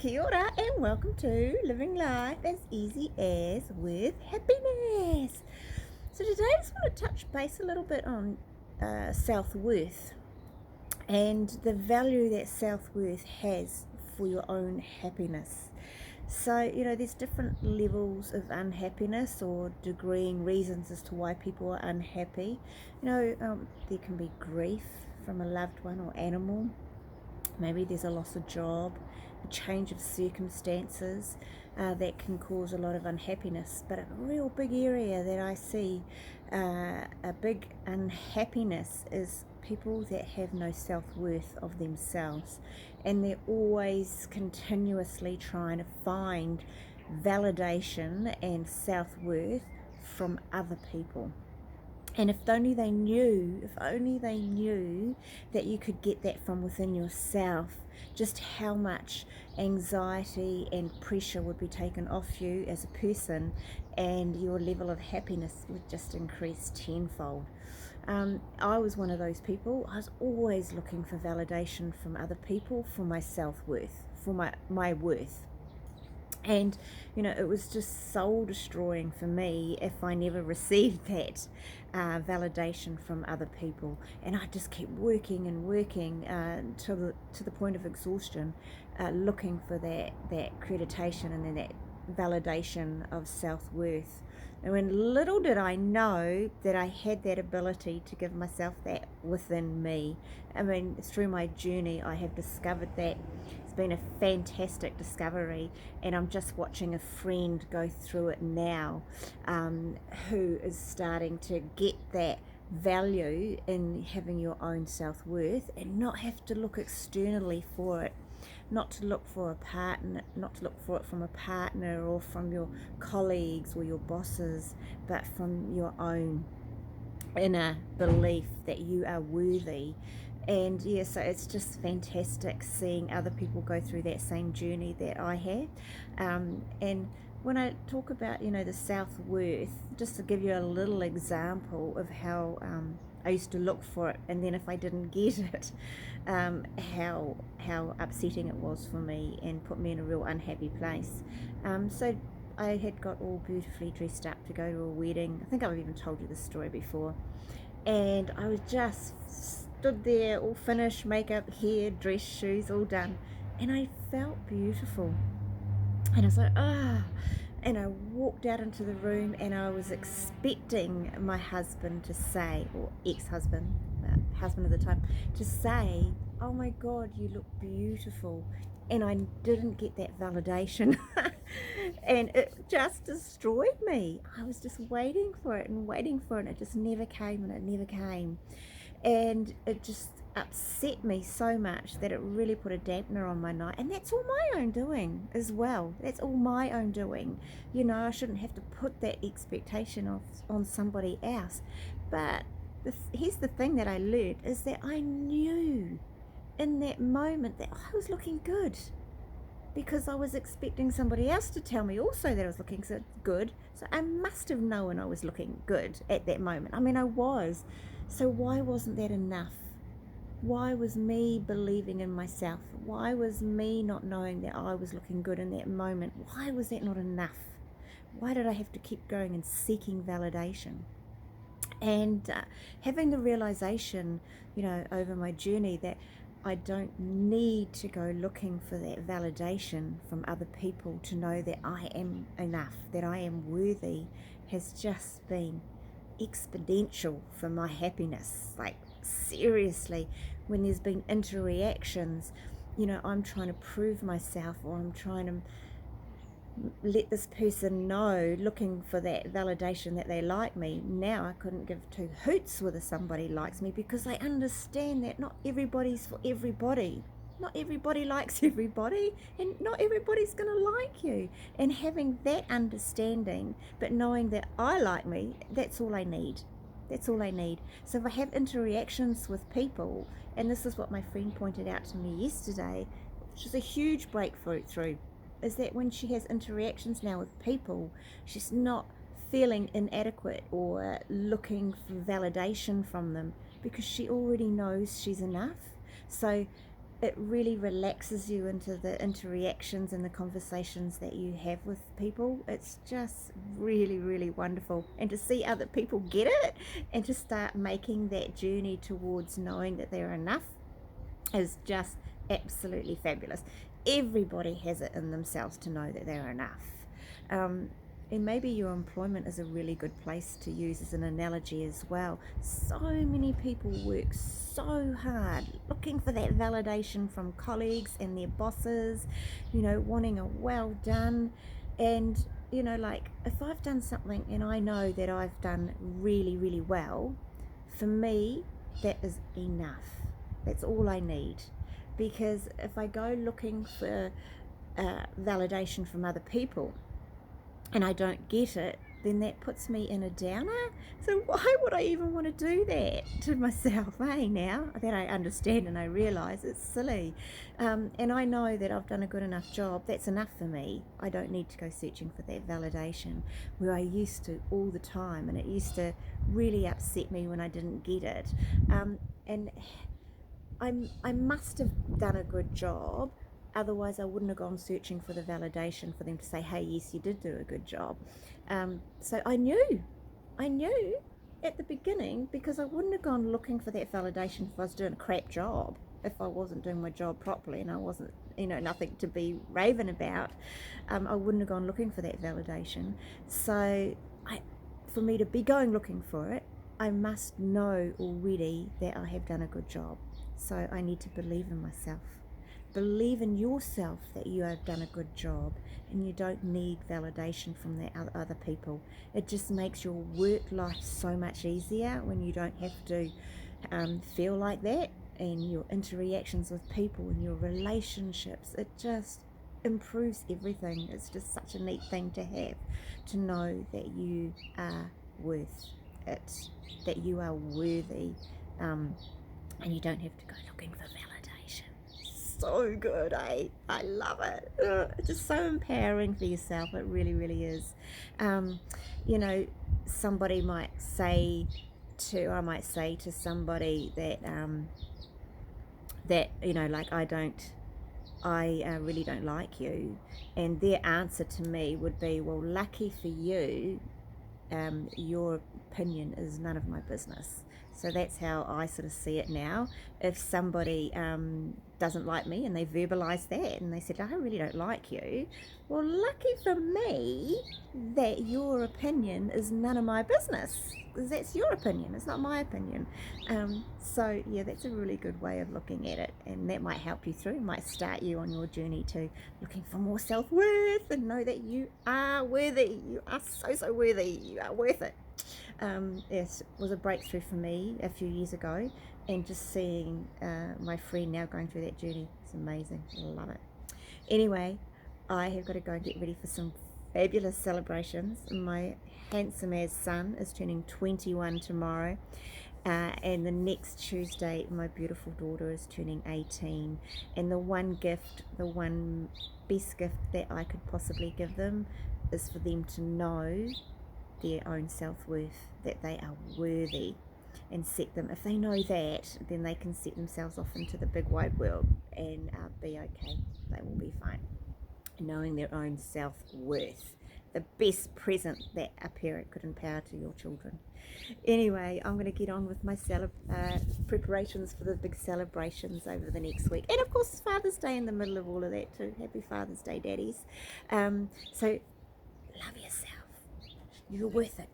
Kia ora and welcome to Living Life as Easy as with Happiness. So today I just want to touch base a little bit on self-worth and the value that self-worth has for your own happiness. So, there's different levels of unhappiness or degreeing reasons as to why people are unhappy. There can be grief from a loved one or animal. Maybe there's a loss of job, a change of circumstances that can cause a lot of unhappiness. But a real big area that I see a big unhappiness is people that have no self-worth of themselves, and they're always continuously trying to find validation and self-worth from other people. And if only they knew that you could get that from within yourself, just how much anxiety and pressure would be taken off you as a person, and your level of happiness would just increase tenfold. I was one of those people. I was always looking for validation from other people for my self-worth, for my worth. And it was just soul destroying for me if I never received that validation from other people, and I just kept working and working to the point of exhaustion, looking for that accreditation and then that validation of self-worth. And when little did I know that I had that ability to give myself that within me. I mean, through my journey I have discovered that. It's been a fantastic discovery, and I'm just watching a friend go through it now, who is starting to get that value in having your own self-worth and not have to look externally for it, not to look for a partner, not to look for it from a partner or from your colleagues or your bosses, but from your own inner belief that you are worthy. And yeah, so it's just fantastic seeing other people go through that same journey that I have. And when I talk about, the self-worth, just to give you a little example of how I used to look for it, and then if I didn't get it, how upsetting it was for me and put me in a real unhappy place. So I had got all beautifully dressed up to go to a wedding. I think I've even told you this story before. And I was just stood there, all finished, makeup, hair, dress, shoes, all done. And I felt beautiful. And I was like, And I walked out into the room, and I was expecting my husband to say, or ex-husband, husband at the time, to say, "Oh my God, you look beautiful." And I didn't get that validation. And it just destroyed me. I was just waiting for it and waiting for it, and it just never came, and it never came. And it just upset me so much that it really put a dampener on my night. And that's all my own doing as well. That's all my own doing. I shouldn't have to put that expectation on somebody else. But here's the thing that I learned, is that I knew in that moment that I was looking good, because I was expecting somebody else to tell me also that I was looking so good. So I must have known I was looking good at that moment. I mean, I was. So why wasn't that enough? Why was me believing in myself? Why was me not knowing that I was looking good in that moment? Why was that not enough? Why did I have to keep going and seeking validation? And having the realization, over my journey, that I don't need to go looking for that validation from other people to know that I am enough, that I am worthy, has just been exponential for my happiness. Like, seriously, when there's been interactions, I'm trying to prove myself, or I'm trying to let this person know, looking for that validation that they like me. Now I couldn't give two hoots whether somebody likes me, because I understand that not everybody's for everybody. Not everybody likes everybody, and not everybody's going to like you. And having that understanding, but knowing that I like me, that's all I need. That's all I need. So if I have interactions with people, and this is what my friend pointed out to me yesterday, which is a huge breakthrough, is that when she has interactions now with people, she's not feeling inadequate or looking for validation from them, because she already knows she's enough. So it really relaxes you into the interactions and the conversations that you have with people. It's just really, really wonderful. And to see other people get it and to start making that journey towards knowing that they're enough is just absolutely fabulous. Everybody has it in themselves to know that they're enough. And maybe your employment is a really good place to use as an analogy as well. So many people work so hard looking for that validation from colleagues and their bosses, wanting a well done. And, like if I've done something and I know that I've done really, really well, for me, that is enough. That's all I need. Because if I go looking for validation from other people, and I don't get it, then that puts me in a downer. So why would I even want to do that to myself? Hey, now that I understand and I realise it's silly. And I know that I've done a good enough job. That's enough for me. I don't need to go searching for that validation where I used to all the time. And it used to really upset me when I didn't get it. And I must have done a good job. Otherwise, I wouldn't have gone searching for the validation for them to say, hey, yes, you did do a good job. So I knew at the beginning, because I wouldn't have gone looking for that validation if I was doing a crap job, if I wasn't doing my job properly and I wasn't, nothing to be raving about. I wouldn't have gone looking for that validation. So for me to be going looking for it, I must know already that I have done a good job. So I need to believe in myself. Believe in yourself that you have done a good job and you don't need validation from the other people. It just makes your work life so much easier when you don't have to feel like that, and your interactions with people and your relationships. It just improves everything. It's just such a neat thing to have, to know that you are worth it, that you are worthy, and you don't have to go looking for validation. So good, eh? I love it. It's just so empowering for yourself. It really, really is. Somebody might say I might say to somebody that like I really don't like you, and their answer to me would be, well, lucky for you, your opinion is none of my business. So that's how I sort of see it now. If somebody doesn't like me and they verbalize that and they said, I really don't like you, well, lucky for me that your opinion is none of my business, because that's your opinion, it's not my opinion. So yeah, that's a really good way of looking at it, and that might help you through, might start you on your journey to looking for more self-worth and know that you are worthy. You are so worthy. You are worth it. It was a breakthrough for me a few years ago, and just seeing my friend now going through that journey is amazing. I love it. Anyway, I have got to go and get ready for some fabulous celebrations. My handsome as son is turning 21 tomorrow, and the next Tuesday my beautiful daughter is turning 18, and the one best gift that I could possibly give them is for them to know their own self-worth, that they are worthy, and if they know that, then they can set themselves off into the big wide world and be okay. They will be fine. Knowing their own self-worth, the best present that a parent could empower to your children. Anyway, I'm going to get on with my preparations for the big celebrations over the next week, and of course Father's Day in the middle of all of that too. Happy Father's Day, daddies. So love yourself. You're worth it.